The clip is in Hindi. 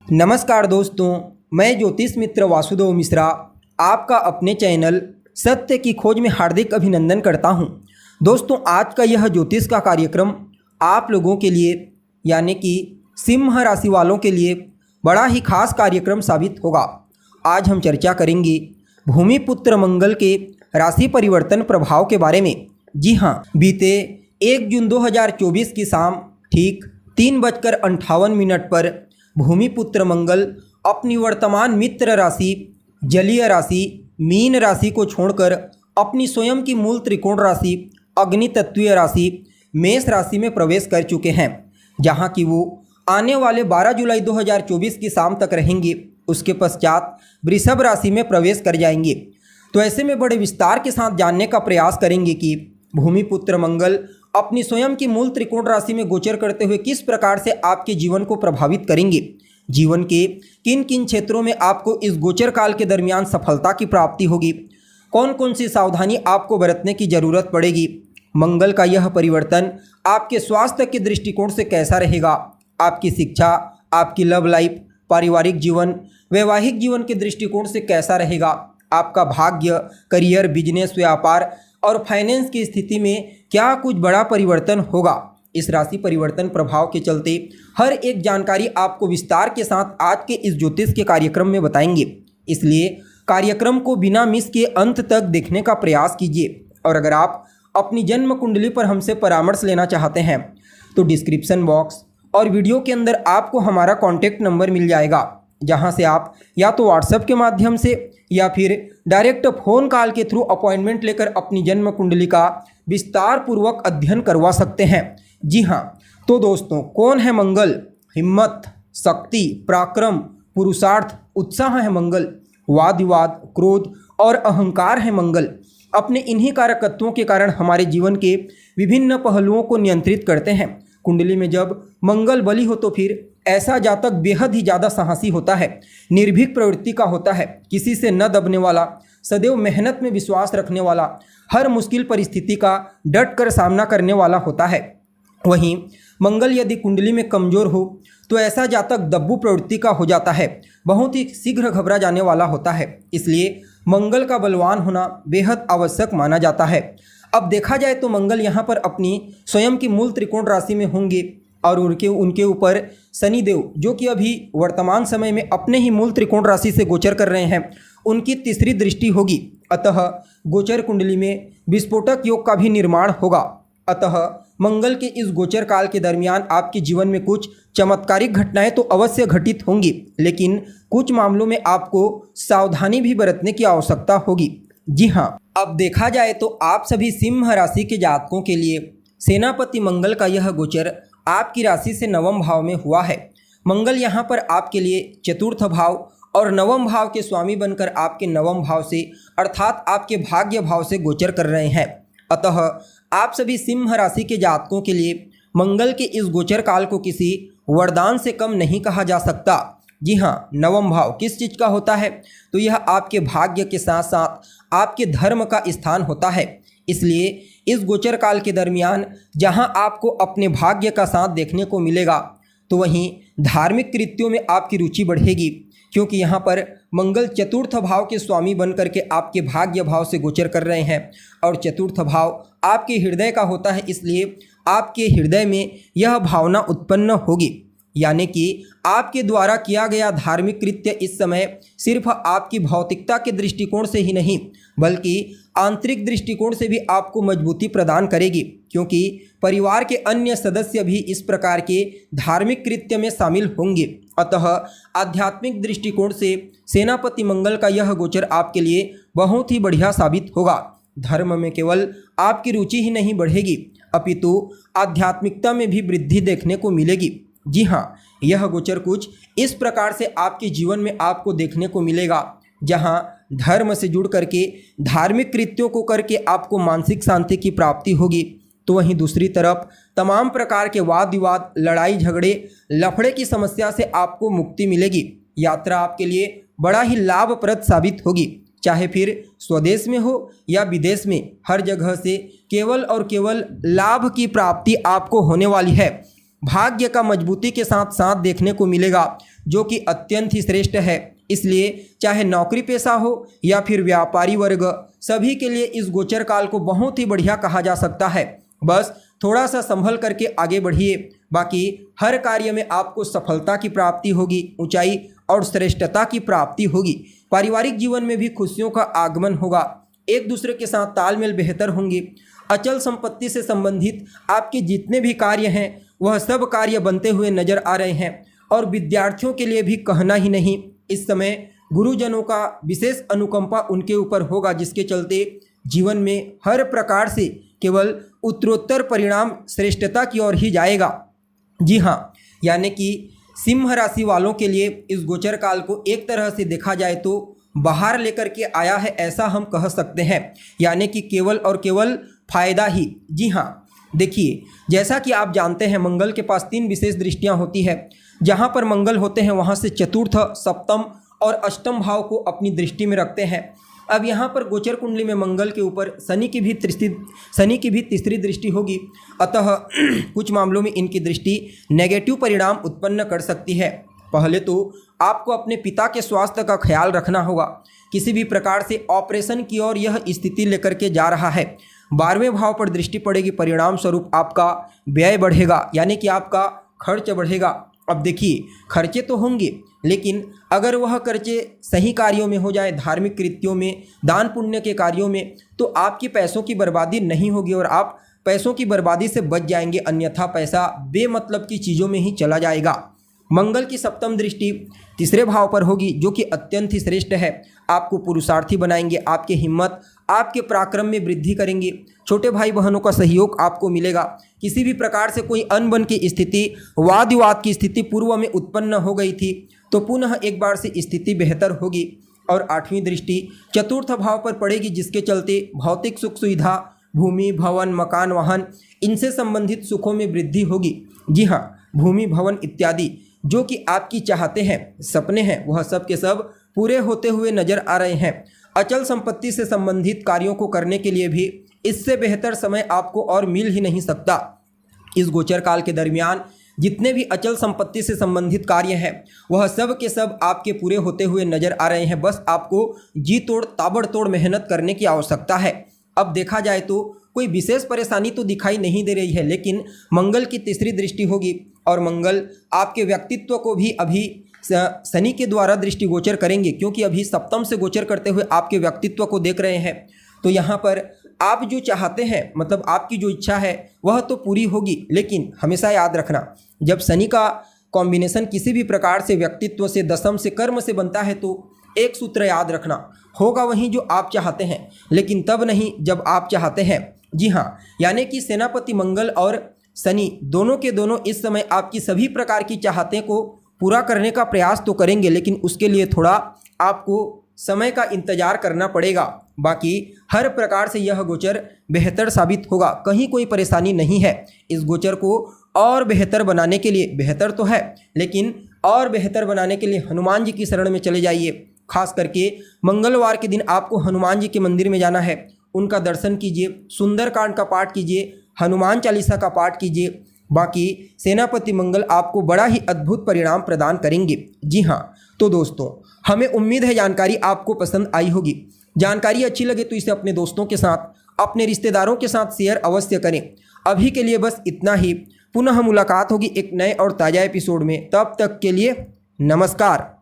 नमस्कार दोस्तों, मैं ज्योतिष मित्र वासुदेव मिश्रा आपका अपने चैनल सत्य की खोज में हार्दिक अभिनंदन करता हूं। दोस्तों, आज का यह ज्योतिष का कार्यक्रम आप लोगों के लिए यानी कि सिंह राशि वालों के लिए बड़ा ही खास कार्यक्रम साबित होगा। आज हम चर्चा करेंगे भूमिपुत्र मंगल के राशि परिवर्तन प्रभाव के बारे में। जी हाँ, बीते 1 जून 2024 की शाम ठीक 3:58 पर भूमिपुत्र मंगल अपनी वर्तमान मित्र राशि जलीय राशि मीन राशि को छोड़कर अपनी स्वयं की मूल त्रिकोण राशि अग्नि तत्वीय राशि मेष राशि में प्रवेश कर चुके हैं, जहां कि वो आने वाले 12 जुलाई 2024 की शाम तक रहेंगे। उसके पश्चात वृषभ राशि में प्रवेश कर जाएंगे। तो ऐसे में बड़े विस्तार के साथ जानने का प्रयास करेंगे कि भूमिपुत्र मंगल अपनी स्वयं की मूल त्रिकोण राशि में गोचर करते हुए किस प्रकार से आपके जीवन को प्रभावित करेंगे, जीवन के किन किन क्षेत्रों में आपको इस गोचर काल के दरमियान सफलता की प्राप्ति होगी, कौन कौन सी सावधानी आपको बरतने की जरूरत पड़ेगी, मंगल का यह परिवर्तन आपके स्वास्थ्य के दृष्टिकोण से कैसा रहेगा, आपकी शिक्षा, आपकी लव लाइफ, पारिवारिक जीवन, वैवाहिक जीवन के दृष्टिकोण से कैसा रहेगा, आपका भाग्य, करियर, बिजनेस, व्यापार और फाइनेंस की स्थिति में क्या कुछ बड़ा परिवर्तन होगा। इस राशि परिवर्तन प्रभाव के चलते हर एक जानकारी आपको विस्तार के साथ आज के इस ज्योतिष के कार्यक्रम में बताएंगे। इसलिए कार्यक्रम को बिना मिस किए अंत तक देखने का प्रयास कीजिए। और अगर आप अपनी जन्म कुंडली पर हमसे परामर्श लेना चाहते हैं तो डिस्क्रिप्शन बॉक्स और वीडियो के अंदर आपको हमारा कॉन्टैक्ट नंबर मिल जाएगा, जहां से आप या तो व्हाट्सएप के माध्यम से या फिर डायरेक्ट फ़ोन कॉल के थ्रू अपॉइंटमेंट लेकर अपनी जन्म कुंडली का विस्तार पूर्वक अध्ययन करवा सकते हैं। जी हाँ, तो दोस्तों, कौन है मंगल? हिम्मत, शक्ति, पराक्रम, पुरुषार्थ, उत्साह है मंगल। वाद विवाद, क्रोध और अहंकार है मंगल। अपने इन्हीं कारकत्वों के कारण हमारे जीवन के विभिन्न पहलुओं को नियंत्रित करते हैं। कुंडली में जब मंगल बली हो तो फिर ऐसा जातक बेहद ही ज़्यादा साहसी होता है, निर्भीक प्रवृत्ति का होता है, किसी से न दबने वाला, सदैव मेहनत में विश्वास रखने वाला, हर मुश्किल परिस्थिति का डट कर सामना करने वाला होता है। वहीं मंगल यदि कुंडली में कमज़ोर हो तो ऐसा जातक दब्बू प्रवृत्ति का हो जाता है, बहुत ही शीघ्र घबरा जाने वाला होता है। इसलिए मंगल का बलवान होना बेहद आवश्यक माना जाता है। अब देखा जाए तो मंगल यहाँ पर अपनी स्वयं की मूल त्रिकोण राशि में होंगे और उनके ऊपर शनिदेव, जो कि अभी वर्तमान समय में अपने ही मूल त्रिकोण राशि से गोचर कर रहे हैं, उनकी तीसरी दृष्टि होगी। अतः गोचर कुंडली में विस्फोटक योग का भी निर्माण होगा। अतः मंगल के इस गोचर काल के दरमियान आपके जीवन में कुछ चमत्कारिक घटनाएं तो अवश्य घटित होंगी, लेकिन कुछ मामलों में आपको सावधानी भी बरतने की आवश्यकता होगी। जी हाँ, अब देखा जाए तो आप सभी सिंह राशि के जातकों के लिए सेनापति मंगल का यह गोचर आपकी राशि से नवम भाव में हुआ है। मंगल यहाँ पर आपके लिए चतुर्थ भाव और नवम भाव के स्वामी बनकर आपके नवम भाव से अर्थात आपके भाग्य भाव से गोचर कर रहे हैं। अतः आप सभी सिंह राशि के जातकों के लिए मंगल के इस गोचर काल को किसी वरदान से कम नहीं कहा जा सकता। जी हाँ, नवम भाव किस चीज़ का होता है? तो यह आपके भाग्य के साथ साथ आपके धर्म का स्थान होता है। इसलिए इस गोचर काल के दरमियान जहां आपको अपने भाग्य का साथ देखने को मिलेगा, तो वहीं धार्मिक कृत्यों में आपकी रुचि बढ़ेगी, क्योंकि यहाँ पर मंगल चतुर्थ भाव के स्वामी बनकर के आपके भाग्य भाव से गोचर कर रहे हैं और चतुर्थ भाव आपके हृदय का होता है। इसलिए आपके हृदय में यह भावना उत्पन्न होगी, यानी कि आपके द्वारा किया गया धार्मिक कृत्य इस समय सिर्फ आपकी भौतिकता के दृष्टिकोण से ही नहीं बल्कि आंतरिक दृष्टिकोण से भी आपको मजबूती प्रदान करेगी, क्योंकि परिवार के अन्य सदस्य भी इस प्रकार के धार्मिक कृत्य में शामिल होंगे। अतः आध्यात्मिक दृष्टिकोण से सेनापति मंगल का यह गोचर आपके लिए बहुत ही बढ़िया साबित होगा। धर्म में केवल आपकी रुचि ही नहीं बढ़ेगी, अपितु आध्यात्मिकता में भी वृद्धि देखने को मिलेगी। जी हाँ, यह गोचर कुछ इस प्रकार से आपके जीवन में आपको देखने को मिलेगा, जहाँ धर्म से जुड़ करके धार्मिक कृत्यों को करके आपको मानसिक शांति की प्राप्ति होगी, तो वहीं दूसरी तरफ तमाम प्रकार के वाद विवाद, लड़ाई झगड़े, लफड़े की समस्या से आपको मुक्ति मिलेगी। यात्रा आपके लिए बड़ा ही लाभप्रद साबित होगी, चाहे फिर स्वदेश में हो या विदेश में, हर जगह से केवल और केवल लाभ की प्राप्ति आपको होने वाली है। भाग्य का मजबूती के साथ साथ देखने को मिलेगा, जो कि अत्यंत ही श्रेष्ठ है। इसलिए चाहे नौकरी पेशा हो या फिर व्यापारी वर्ग, सभी के लिए इस गोचर काल को बहुत ही बढ़िया कहा जा सकता है। बस थोड़ा सा संभल करके आगे बढ़िए, बाकी हर कार्य में आपको सफलता की प्राप्ति होगी, ऊंचाई और श्रेष्ठता की प्राप्ति होगी। पारिवारिक जीवन में भी खुशियों का आगमन होगा, एक दूसरे के साथ तालमेल बेहतर होंगे। अचल संपत्ति से संबंधित आपके जितने भी कार्य हैं वह सब कार्य बनते हुए नजर आ रहे हैं। और विद्यार्थियों के लिए भी कहना ही नहीं, इस समय गुरुजनों का विशेष अनुकंपा उनके ऊपर होगा, जिसके चलते जीवन में हर प्रकार से केवल उत्तरोत्तर परिणाम श्रेष्ठता की ओर ही जाएगा। जी हाँ, यानी कि सिंह राशि वालों के लिए इस गोचर काल को एक तरह से देखा जाए तो बाहर लेकर के आया है, ऐसा हम कह सकते हैं। यानी कि केवल और केवल फायदा ही। जी हाँ, देखिए जैसा कि आप जानते हैं मंगल के पास 3 विशेष दृष्टियां होती है। जहां पर मंगल होते हैं वहां से चतुर्थ, सप्तम और अष्टम भाव को अपनी दृष्टि में रखते हैं। अब यहाँ पर गोचर कुंडली में मंगल के ऊपर शनि की भी तीसरी दृष्टि होगी। अतः कुछ मामलों में इनकी दृष्टि नेगेटिव परिणाम उत्पन्न कर सकती है। पहले तो आपको अपने पिता के स्वास्थ्य का ख्याल रखना होगा। किसी भी प्रकार से ऑपरेशन की ओर यह स्थिति लेकर के जा रहा है। 12वें भाव पर दृष्टि पड़ेगी, परिणाम स्वरूप आपका व्यय बढ़ेगा, यानी कि आपका खर्च बढ़ेगा। अब देखिए खर्चे तो होंगे, लेकिन अगर वह खर्चे सही कार्यों में हो जाए, धार्मिक कृत्यों में, दान पुण्य के कार्यों में, तो आपकी पैसों की बर्बादी नहीं होगी और आप पैसों की बर्बादी से बच जाएंगे। अन्यथा पैसा बेमतलब की चीज़ों में ही चला जाएगा। मंगल की सप्तम दृष्टि तीसरे भाव पर होगी, जो कि अत्यंत ही श्रेष्ठ है। आपको पुरुषार्थी बनाएंगे, आपकी हिम्मत, आपके पराक्रम में वृद्धि करेंगे। छोटे भाई बहनों का सहयोग आपको मिलेगा। किसी भी प्रकार से कोई अनबन की स्थिति, वाद विवाद की स्थिति पूर्व में उत्पन्न हो गई थी तो पुनः एक बार से स्थिति बेहतर होगी। और 8वीं दृष्टि चतुर्थ भाव पर पड़ेगी, जिसके चलते भौतिक सुख सुविधा, भूमि, भवन, मकान, वाहन, इनसे संबंधित सुखों में वृद्धि होगी। जी हाँ, भूमि, भवन इत्यादि जो कि आपकी चाहते हैं, सपने हैं, वह सब के सब पूरे होते हुए नजर आ रहे हैं। अचल संपत्ति से संबंधित कार्यों को करने के लिए भी इससे बेहतर समय आपको और मिल ही नहीं सकता। इस गोचर काल के दरमियान जितने भी अचल संपत्ति से संबंधित कार्य हैं वह सब के सब आपके पूरे होते हुए नजर आ रहे हैं। बस आपको जी तोड़ ताबड़तोड़ मेहनत करने की आवश्यकता है। अब देखा जाए तो कोई विशेष परेशानी तो दिखाई नहीं दे रही है, लेकिन मंगल की तीसरी दृष्टि होगी और मंगल आपके व्यक्तित्व को भी अभी शनि के द्वारा दृष्टिगोचर करेंगे, क्योंकि अभी सप्तम से गोचर करते हुए आपके व्यक्तित्व को देख रहे हैं। तो यहाँ पर आप जो चाहते हैं, मतलब आपकी जो इच्छा है वह तो पूरी होगी, लेकिन हमेशा याद रखना, जब शनि का कॉम्बिनेशन किसी भी प्रकार से व्यक्तित्व से, दशम से, कर्म से बनता है तो एक सूत्र याद रखना, होगा वही जो आप चाहते हैं, लेकिन तब नहीं जब आप चाहते हैं। जी हाँ, यानी कि सेनापति मंगल और शनि दोनों के दोनों इस समय आपकी सभी प्रकार की चाहतें को पूरा करने का प्रयास तो करेंगे, लेकिन उसके लिए थोड़ा आपको समय का इंतजार करना पड़ेगा। बाकी हर प्रकार से यह गोचर बेहतर साबित होगा, कहीं कोई परेशानी नहीं है। इस गोचर को और बेहतर बनाने के लिए, बेहतर तो है लेकिन और बेहतर बनाने के लिए हनुमान जी की शरण में चले जाइए। खास करके मंगलवार के दिन आपको हनुमान जी के मंदिर में जाना है, उनका दर्शन कीजिए, सुंदरकांड का पाठ कीजिए, हनुमान चालीसा का पाठ कीजिए। बाकी सेनापति मंगल आपको बड़ा ही अद्भुत परिणाम प्रदान करेंगे। जी हाँ, तो दोस्तों हमें उम्मीद है जानकारी आपको पसंद आई होगी। जानकारी अच्छी लगे तो इसे अपने दोस्तों के साथ, अपने रिश्तेदारों के साथ शेयर अवश्य करें। अभी के लिए बस इतना ही। पुनः मुलाकात होगी एक नए और ताज़ा एपिसोड में। तब तक के लिए नमस्कार।